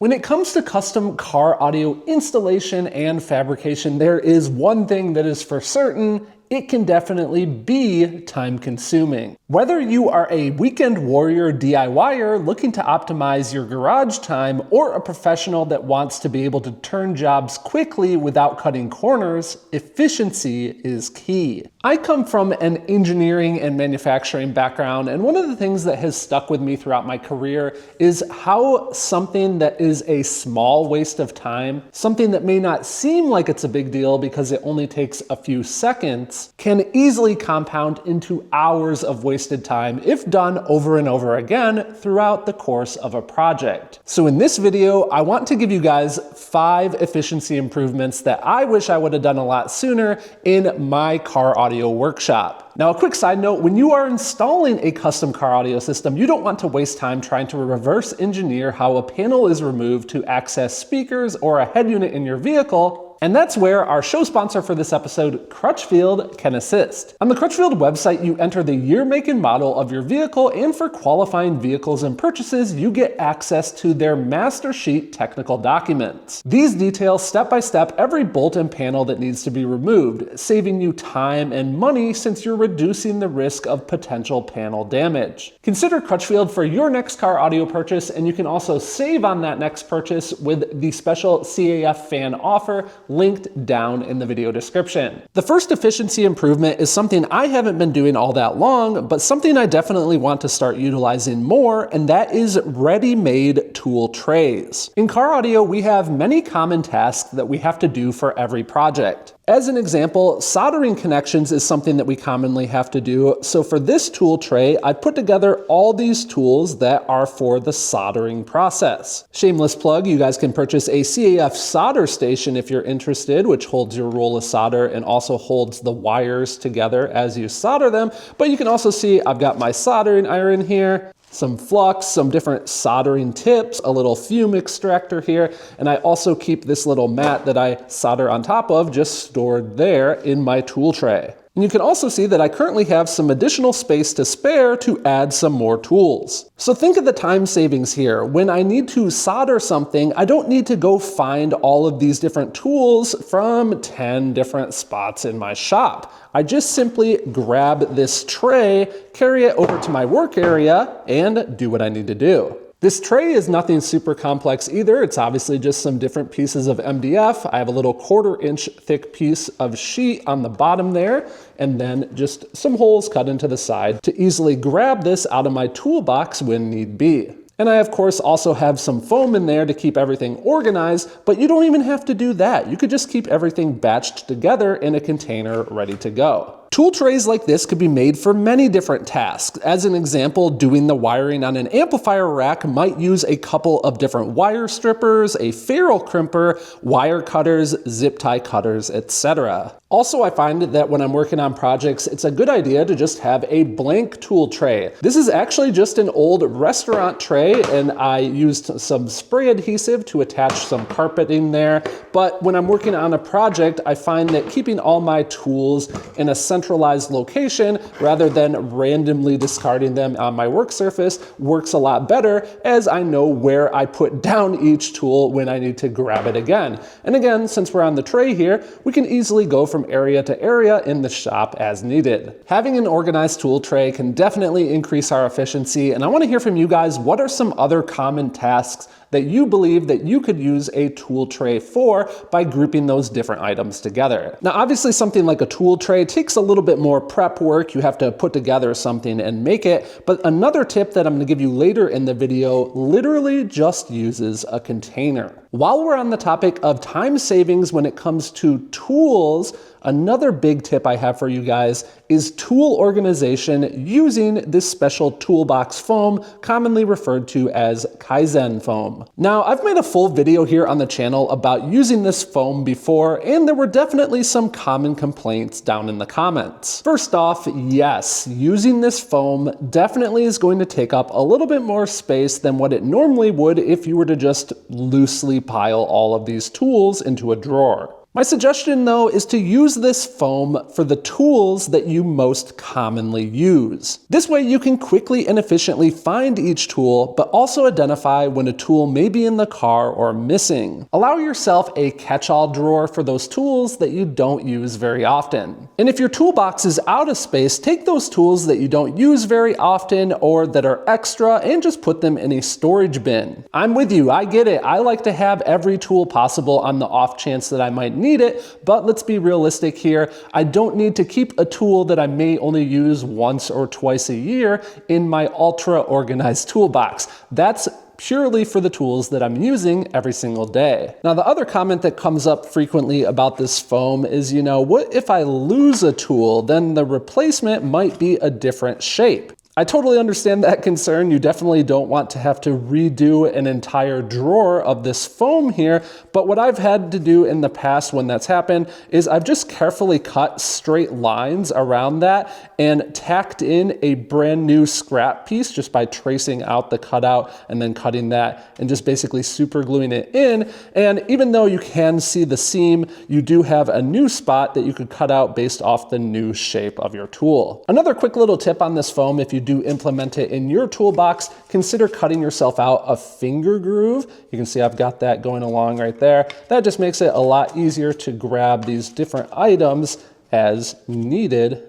When it comes to custom car audio installation and fabrication, there is one thing that is for certain: it can definitely be time-consuming. Whether you are a weekend warrior DIYer looking to optimize your garage time, or a professional that wants to be able to turn jobs quickly without cutting corners, efficiency is key. I come from an engineering and manufacturing background, and one of the things that has stuck with me throughout my career is how something that is a small waste of time, something that may not seem like it's a big deal because it only takes a few seconds, can easily compound into hours of wasted time if done over and over again throughout the course of a project. So in this video, I want to give you guys 5 efficiency improvements that I wish I would have done a lot sooner in my car audio workshop. Now, a quick side note: when you are installing a custom car audio system, you don't want to waste time trying to reverse engineer how a panel is removed to access speakers or a head unit in your vehicle. And that's where our show sponsor for this episode, Crutchfield, can assist. On the Crutchfield website, you enter the year, make, and model of your vehicle, and for qualifying vehicles and purchases, you get access to their master sheet technical documents. These detail step by step every bolt and panel that needs to be removed, saving you time and money since you're reducing the risk of potential panel damage. Consider Crutchfield for your next car audio purchase, and you can also save on that next purchase with the special CAF fan offer linked down in the video description. The first efficiency improvement is something I haven't been doing all that long, but something I definitely want to start utilizing more, and that is ready-made tool trays. In car audio, we have many common tasks that we have to do for every project. As an example, soldering connections is something that we commonly have to do. So for this tool tray, I put together all these tools that are for the soldering process. Shameless plug, you guys can purchase a CAF solder station if you're interested, which holds your roll of solder and also holds the wires together as you solder them. But you can also see I've got my soldering iron here, some flux, some different soldering tips, a little fume extractor here, and I also keep this little mat that I solder on top of just stored there in my tool tray. And you can also see that I currently have some additional space to spare to add some more tools. So think of the time savings here. When I need to solder something, I don't need to go find all of these different tools from 10 different spots in my shop. I just simply grab this tray, carry it over to my work area, and do what I need to do. This tray is nothing super complex either. It's obviously just some different pieces of MDF. I have a little 1/4 inch thick piece of sheet on the bottom there, and then just some holes cut into the side to easily grab this out of my toolbox when need be. And I, of course, also have some foam in there to keep everything organized, but you don't even have to do that. You could just keep everything batched together in a container ready to go. Tool trays like this could be made for many different tasks. As an example, doing the wiring on an amplifier rack might use a couple of different wire strippers, a ferrule crimper, wire cutters, zip tie cutters, etc. Also, I find that when I'm working on projects, it's a good idea to just have a blank tool tray. This is actually just an old restaurant tray, and I used some spray adhesive to attach some carpeting there. But when I'm working on a project, I find that keeping all my tools in a centralized location rather than randomly discarding them on my work surface works a lot better, as I know where I put down each tool when I need to grab it again. And again, since we're on the tray here, we can easily go from area to area in the shop as needed. Having an organized tool tray can definitely increase our efficiency, and I want to hear from you guys. What are some other common tasks that you believe that you could use a tool tray for by grouping those different items together? Now, obviously something like a tool tray takes a little bit more prep work. You have to put together something and make it. But another tip that I'm going to give you later in the video literally just uses a container. While we're on the topic of time savings when it comes to tools, another big tip I have for you guys is tool organization using this special toolbox foam, commonly referred to as Kaizen foam. Now, I've made a full video here on the channel about using this foam before, and there were definitely some common complaints down in the comments. First off, yes, using this foam definitely is going to take up a little bit more space than what it normally would if you were to just loosely pile all of these tools into a drawer. My suggestion though is to use this foam for the tools that you most commonly use. This way you can quickly and efficiently find each tool, but also identify when a tool may be in the car or missing. Allow yourself a catch-all drawer for those tools that you don't use very often. And if your toolbox is out of space, take those tools that you don't use very often or that are extra and just put them in a storage bin. I'm with you, I get it. I like to have every tool possible on the off chance that I might need it, but let's be realistic here. I don't need to keep a tool that I may only use once or twice a year in my ultra organized toolbox. That's purely for the tools that I'm using every single day. Now, the other comment that comes up frequently about this foam is, what if I lose a tool? Then the replacement might be a different shape. I totally understand that concern. You definitely don't want to have to redo an entire drawer of this foam here, but what I've had to do in the past when that's happened is I've just carefully cut straight lines around that and tacked in a brand new scrap piece just by tracing out the cutout and then cutting that and just basically super gluing it in. And even though you can see the seam, you do have a new spot that you could cut out based off the new shape of your tool. Another quick little tip on this foam, if you do implement it in your toolbox, consider cutting yourself out a finger groove. You can see I've got that going along right there. That just makes it a lot easier to grab these different items as needed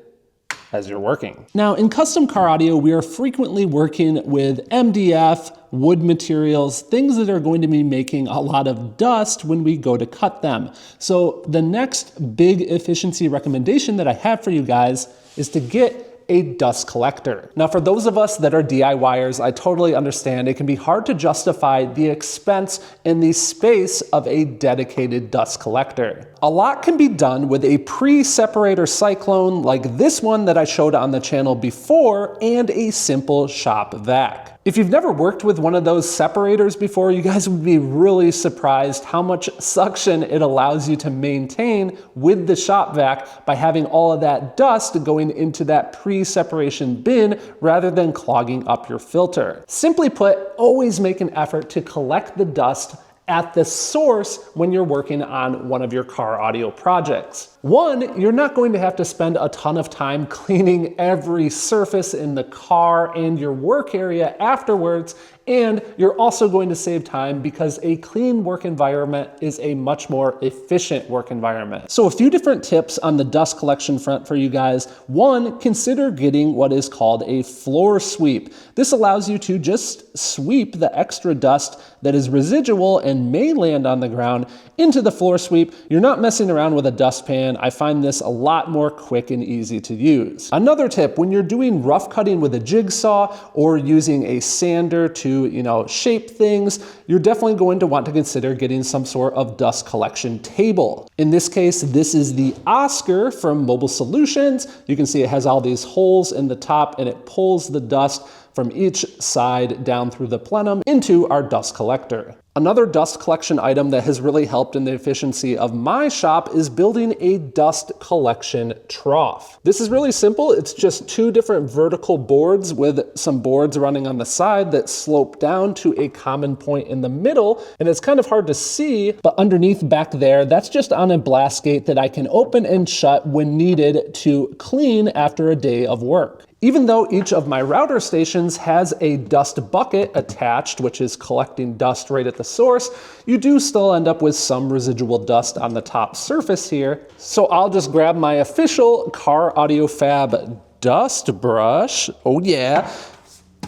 as you're working. Now, in custom car audio, we are frequently working with MDF, wood materials, things that are going to be making a lot of dust when we go to cut them. So the next big efficiency recommendation that I have for you guys is to get a dust collector. Now, for those of us that are DIYers, I totally understand it can be hard to justify the expense and the space of a dedicated dust collector. A lot can be done with a pre-separator cyclone like this one that I showed on the channel before and a simple shop vac. If you've never worked with one of those separators before, you guys would be really surprised how much suction it allows you to maintain with the shop vac by having all of that dust going into that pre-separation bin rather than clogging up your filter. Simply put, always make an effort to collect the dust at the source when you're working on one of your car audio projects. One, you're not going to have to spend a ton of time cleaning every surface in the car and your work area afterwards, and you're also going to save time because a clean work environment is a much more efficient work environment. So a few different tips on the dust collection front for you guys. One, consider getting what is called a floor sweep. This allows you to just sweep the extra dust that is residual and may land on the ground into the floor sweep. You're not messing around with a dustpan. I find this a lot more quick and easy to use. Another tip, when you're doing rough cutting with a jigsaw or using a sander to shape things, you're definitely going to want to consider getting some sort of dust collection table. In this case, this is the Oscar from Mobile Solutions. You can see it has all these holes in the top and it pulls the dust from each side down through the plenum into our dust collector. Another dust collection item that has really helped in the efficiency of my shop is building a dust collection trough. This is really simple. It's just two different vertical boards with some boards running on the side that slope down to a common point in the middle. And it's kind of hard to see, but underneath back there, that's just on a blast gate that I can open and shut when needed to clean after a day of work. Even though each of my router stations has a dust bucket attached, which is collecting dust right at the source, you do still end up with some residual dust on the top surface here. So I'll just grab my official CarAudioFab dust brush. Oh yeah.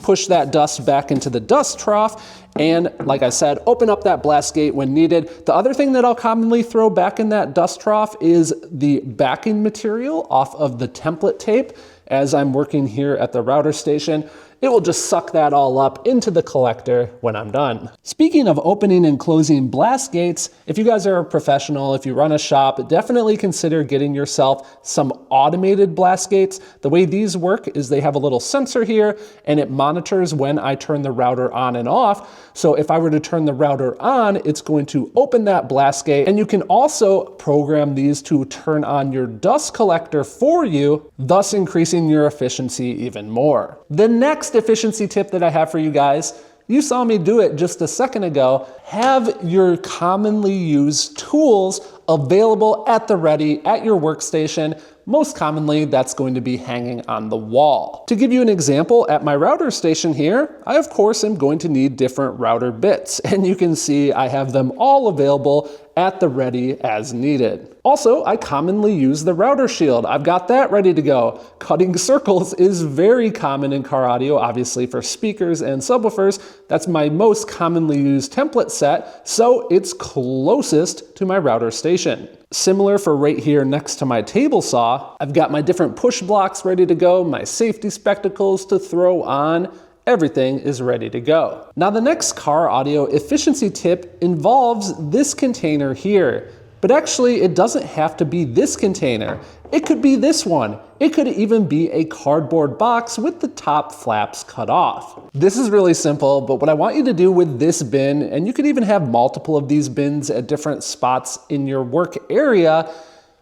Push that dust back into the dust trough, and like I said, open up that blast gate when needed. The other thing that I'll commonly throw back in that dust trough is the backing material off of the template tape. As I'm working here at the router station, it will just suck that all up into the collector when I'm done. Speaking of opening and closing blast gates, if you guys are a professional, if you run a shop, definitely consider getting yourself some automated blast gates. The way these work is they have a little sensor here and it monitors when I turn the router on and off. So if I were to turn the router on, it's going to open that blast gate, and you can also program these to turn on your dust collector for you, thus increasing your efficiency even more. The next efficiency tip that I have for you guys, you saw me do it just a second ago, have your commonly used tools available at the ready at your workstation. Most commonly, that's going to be hanging on the wall. To give you an example, at my router station here, I of course am going to need different router bits, and you can see I have them all available at the ready as needed. Also, I commonly use the router shield. I've got that ready to go. Cutting circles is very common in car audio, obviously for speakers and subwoofers. That's my most commonly used template set, so it's closest to my router station. Similar for right here next to my table saw, I've got my different push blocks ready to go, my safety spectacles to throw on. Everything is ready to go. Now the next car audio efficiency tip involves this container here, but actually it doesn't have to be this container. It could be this one. It could even be a cardboard box with the top flaps cut off. This is really simple, but what I want you to do with this bin, and you could even have multiple of these bins at different spots in your work area,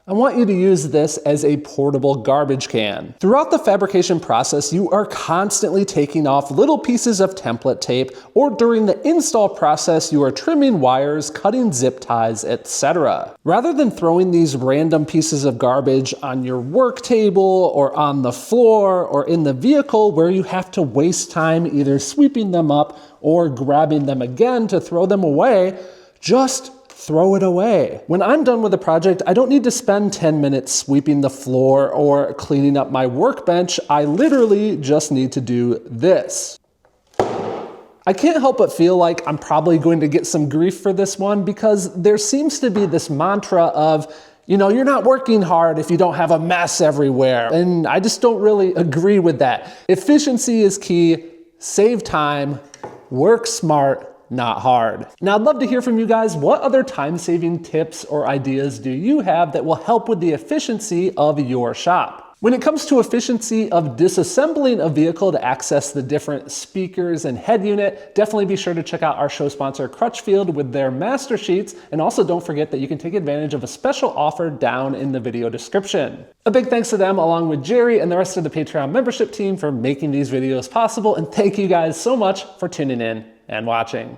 I want you to use this as a portable garbage can. Throughout the fabrication process, you are constantly taking off little pieces of template tape, or during the install process, you are trimming wires, cutting zip ties, etc. Rather than throwing these random pieces of garbage on your work table, or on the floor, or in the vehicle where you have to waste time either sweeping them up or grabbing them again to throw them away, just throw it away. When I'm done with a project, I don't need to spend 10 minutes sweeping the floor or cleaning up my workbench. I literally just need to do this. I can't help but feel like I'm probably going to get some grief for this one, because there seems to be this mantra of, you know, you're not working hard if you don't have a mess everywhere. And I just don't really agree with that. Efficiency is key. Save time. Work smart, not hard. Now, I'd love to hear from you guys. What other time-saving tips or ideas do you have that will help with the efficiency of your shop? When it comes to efficiency of disassembling a vehicle to access the different speakers and head unit, definitely be sure to check out our show sponsor Crutchfield with their master sheets, and also don't forget that you can take advantage of a special offer down in the video description. A big thanks to them, along with Jerry and the rest of the Patreon membership team, for making these videos possible, and thank you guys so much for tuning in and watching.